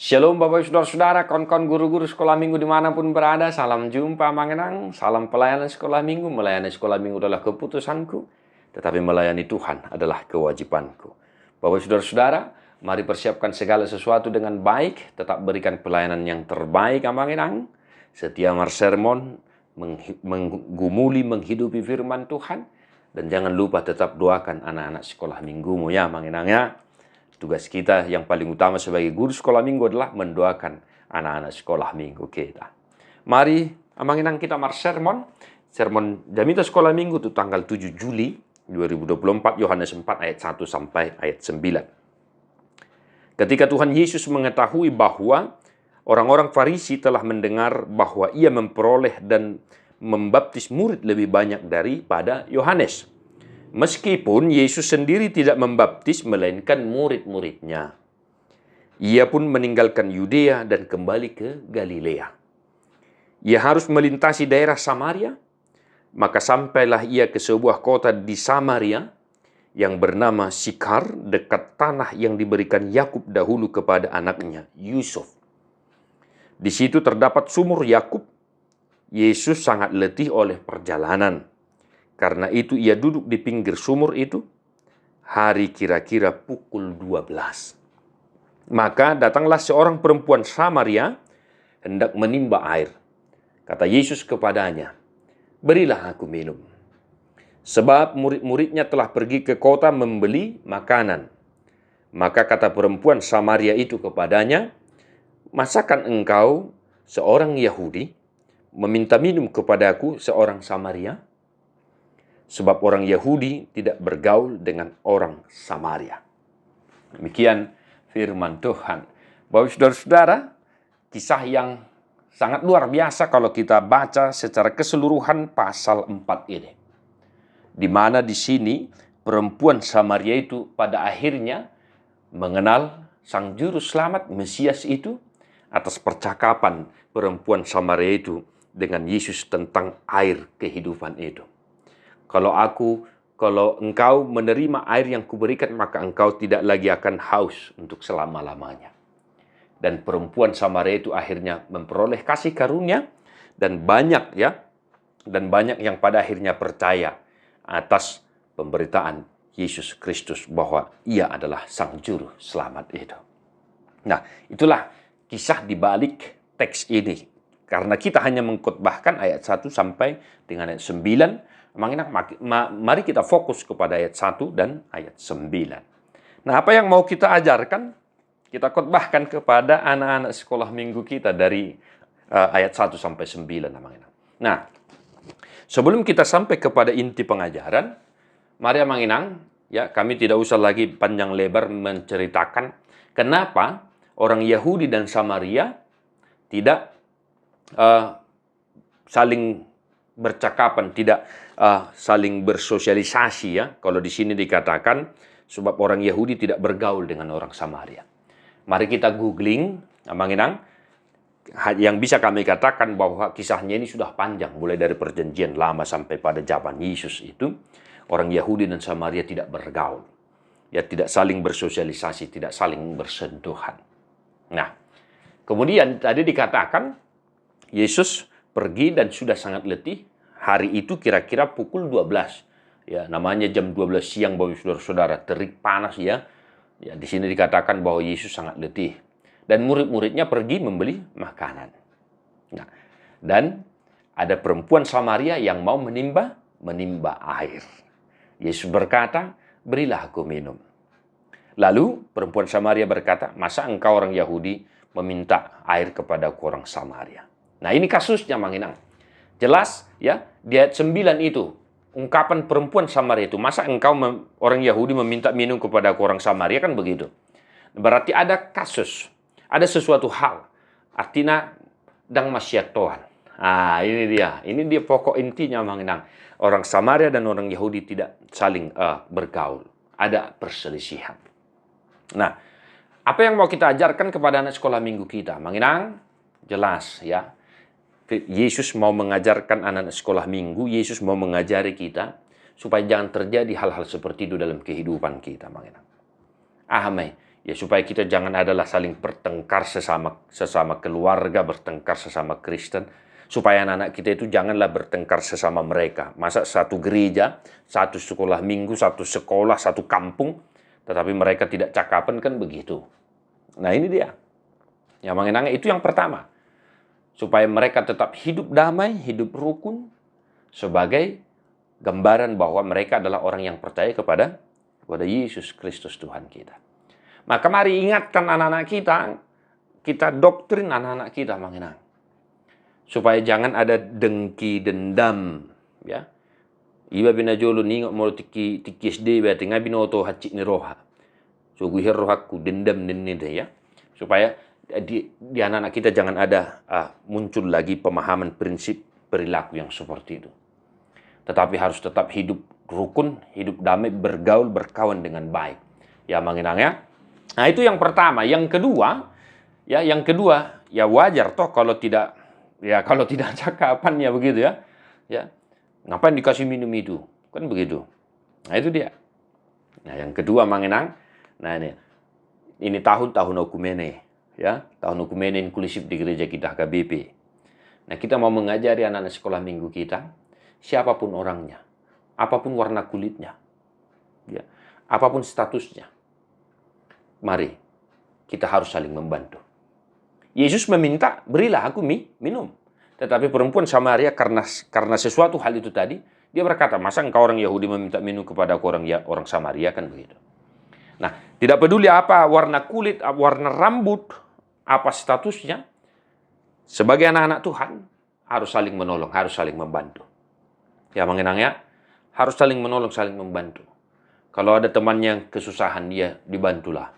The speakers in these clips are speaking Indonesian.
Shalom Bapak Saudara-saudara, kawan-kawan guru-guru sekolah minggu dimanapun berada. Salam jumpa Mangenang, salam pelayanan sekolah minggu. Melayani sekolah minggu adalah keputusanku, tetapi melayani Tuhan adalah kewajibanku. Bapak Saudara-saudara, mari persiapkan segala sesuatu dengan baik, tetap berikan pelayanan yang terbaik Mangenang. Setia sermon, menggumuli, menghidupi firman Tuhan. Dan jangan lupa tetap doakan anak-anak sekolah minggumu ya Mangenang ya. Tugas kita yang paling utama sebagai guru sekolah minggu adalah mendoakan anak-anak sekolah minggu kita. Mari Mangenang kita sermon Jamita sekolah minggu itu tanggal 7 Juli 2024, Yohanes 4 ayat 1 sampai ayat 9. Ketika Tuhan Yesus mengetahui bahwa orang-orang Farisi telah mendengar bahwa ia memperoleh dan membaptis murid lebih banyak daripada Yohanes. Meskipun Yesus sendiri tidak membaptis, melainkan murid-muridnya. Ia pun meninggalkan Yudea dan kembali ke Galilea. Ia harus melintasi daerah Samaria, maka sampailah ia ke sebuah kota di Samaria yang bernama Sikar, dekat tanah yang diberikan Yakub dahulu kepada anaknya, Yusuf. Di situ terdapat sumur Yakub. Yesus sangat letih oleh perjalanan. Karena itu ia duduk di pinggir sumur itu, hari kira-kira pukul 12. Maka datanglah seorang perempuan Samaria, hendak menimba air. Kata Yesus kepadanya, "Berilah aku minum." Sebab murid-muridnya telah pergi ke kota membeli makanan. Maka kata perempuan Samaria itu kepadanya, "Masakan engkau, seorang Yahudi, meminta minum kepadaku, seorang Samaria?" Sebab orang Yahudi tidak bergaul dengan orang Samaria. Demikian firman Tuhan. Bapak saudara-saudara, kisah yang sangat luar biasa kalau kita baca secara keseluruhan pasal 4 ini. Di mana di sini perempuan Samaria itu pada akhirnya mengenal Sang Juru Selamat Mesias itu atas percakapan perempuan Samaria itu dengan Yesus tentang air kehidupan itu. Kalau engkau menerima air yang kuberikan, maka engkau tidak lagi akan haus untuk selama-lamanya. Dan perempuan Samaria itu akhirnya memperoleh kasih karunia dan banyak yang pada akhirnya percaya atas pemberitaan Yesus Kristus bahwa ia adalah Sang Juru Selamat itu. Nah, itulah kisah di balik teks ini. Karena kita hanya mengkhotbahkan ayat 1 sampai dengan ayat 9, mari kita fokus kepada ayat 1 dan ayat 9. Nah, apa yang mau kita ajarkan? Kita khotbahkan kepada anak-anak sekolah minggu kita dari ayat 1 sampai 9. Nah, sebelum kita sampai kepada inti pengajaran, mari kami tidak usah lagi panjang lebar menceritakan kenapa orang Yahudi dan Samaria tidak saling bercakapan, tidak saling bersosialisasi ya. Kalau di sini dikatakan sebab orang Yahudi tidak bergaul dengan orang Samaria. Mari kita googling, yang bisa kami katakan bahwa kisahnya ini sudah panjang, mulai dari perjanjian lama sampai pada zaman Yesus itu, orang Yahudi dan Samaria tidak bergaul. Ya, tidak saling bersosialisasi, tidak saling bersentuhan. Nah, kemudian tadi dikatakan Yesus pergi dan sudah sangat letih. Hari itu kira-kira pukul 12. Ya, namanya jam 12 siang Bapak Saudara-saudara, terik panas ya. Ya, di sini dikatakan bahwa Yesus sangat letih dan murid-muridnya pergi membeli makanan. Nah, dan ada perempuan Samaria yang mau menimba air. Yesus berkata, "Berilah aku minum." Lalu perempuan Samaria berkata, "Masa engkau orang Yahudi meminta air kepada orang Samaria?" Nah, ini kasusnya jelas ya, di ayat 9 itu, ungkapan perempuan Samaria itu, "Masa engkau orang Yahudi meminta minum kepada orang Samaria?" Kan begitu. Berarti ada kasus, ada sesuatu hal. Artinya, dang masyatoan. Ah, ini dia pokok intinya orang Samaria dan orang Yahudi tidak saling bergaul. Ada perselisihan. Nah, apa yang mau kita ajarkan kepada anak sekolah minggu kita? Jelas ya. Yesus mau mengajarkan anak-anak sekolah minggu, Yesus mau mengajari kita supaya jangan terjadi hal-hal seperti itu dalam kehidupan kita. Ya supaya kita jangan adalah saling bertengkar sesama keluarga, bertengkar sesama Kristen. Supaya anak-anak kita itu janganlah bertengkar sesama mereka. Masa satu gereja, satu sekolah minggu, satu sekolah, satu kampung, tetapi mereka tidak cakapan, kan begitu. Nah ini dia. Yang mengenang itu yang pertama. Supaya mereka tetap hidup damai, hidup rukun, sebagai gambaran bahwa mereka adalah orang yang percaya kepada Yesus Kristus Tuhan kita. Maka mari ingatkan anak-anak kita doktrin anak-anak kita mengenang. Supaya jangan ada dengki, dendam, ya. Iba binajolo ningok mo tikis de berarti ngabi noto hacik ni roha. So guhir rohaku dendam ya. Supaya di anak-anak kita jangan ada muncul lagi pemahaman prinsip perilaku yang seperti itu. Tetapi harus tetap hidup rukun, hidup damai, bergaul, berkawan dengan baik. Ya mengenang ya. Nah itu yang pertama. Yang kedua, ya wajar toh kalau tidak cakapan ya begitu ya. Ya. Ngapain dikasih minum itu? Kan begitu. Nah itu dia. Nah yang kedua mengenang. Nah ini tahun okumene ya, tahun okumene inklusif di gereja kita KBP. Nah kita mau mengajari anak-anak sekolah minggu kita, siapapun orangnya, apapun warna kulitnya, ya, apapun statusnya. Mari kita harus saling membantu. Yesus meminta, berilah aku minum. Tetapi perempuan Samaria karena sesuatu hal itu tadi, dia berkata, masa engkau orang Yahudi meminta minum kepada aku orang Samaria, kan begitu. Nah, tidak peduli apa warna kulit, warna rambut, apa statusnya, sebagai anak-anak Tuhan, harus saling menolong, harus saling membantu. Ya mengenang ya, harus saling menolong, saling membantu. Kalau ada teman yang kesusahan, dia dibantulah.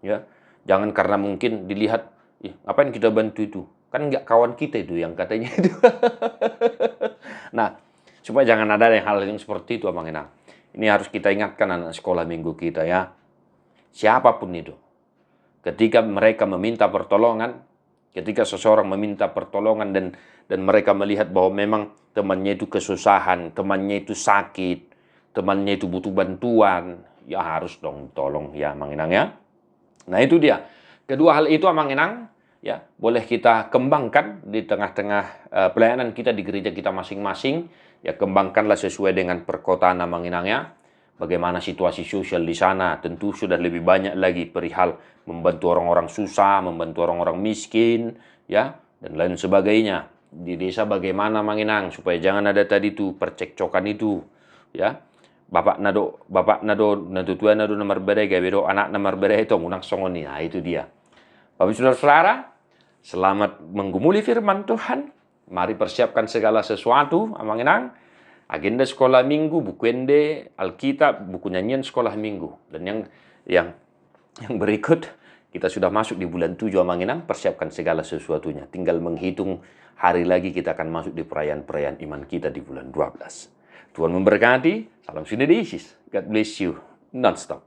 Ya, jangan karena mungkin dilihat, ngapain kita bantu itu? Kan nggak kawan kita itu yang katanya itu. Nah, supaya jangan ada hal yang seperti itu, Abang Enang. Ini harus kita ingatkan anak sekolah minggu kita ya. Siapapun itu. Ketika mereka meminta pertolongan, ketika seseorang meminta pertolongan dan mereka melihat bahwa memang temannya itu kesusahan, temannya itu sakit, temannya itu butuh bantuan, ya harus dong tolong ya, Abang Enang ya. Nah itu dia. Kedua hal itu, Abang Enang, ya boleh kita kembangkan di tengah-tengah pelayanan kita di gereja kita masing-masing. Ya kembangkanlah sesuai dengan perkotaan, Abang Enang ya. Bagaimana situasi sosial di sana, tentu sudah lebih banyak lagi perihal membantu orang-orang susah, membantu orang-orang miskin, ya dan lain sebagainya. Di desa bagaimana, Abang Enang, supaya jangan ada tadi tuh percekcokan itu, ya. Bapak nado tua nado nomor berega bedo anak nomor berega itu ngunak songoni. Nah itu dia. Bapak saudara-saudara, selamat menggumuli firman Tuhan. Mari persiapkan segala sesuatu, Abang Enang. Agenda sekolah minggu, buku ende, Alkitab, buku nyanyian sekolah minggu. Dan yang berikut, kita sudah masuk di bulan 7, Abang Enang. Persiapkan segala sesuatunya. Tinggal menghitung hari lagi kita akan masuk di perayaan-perayaan iman kita di bulan 12. Tuhan memberkati. Salam Sinodisis. God bless you. Non-stop.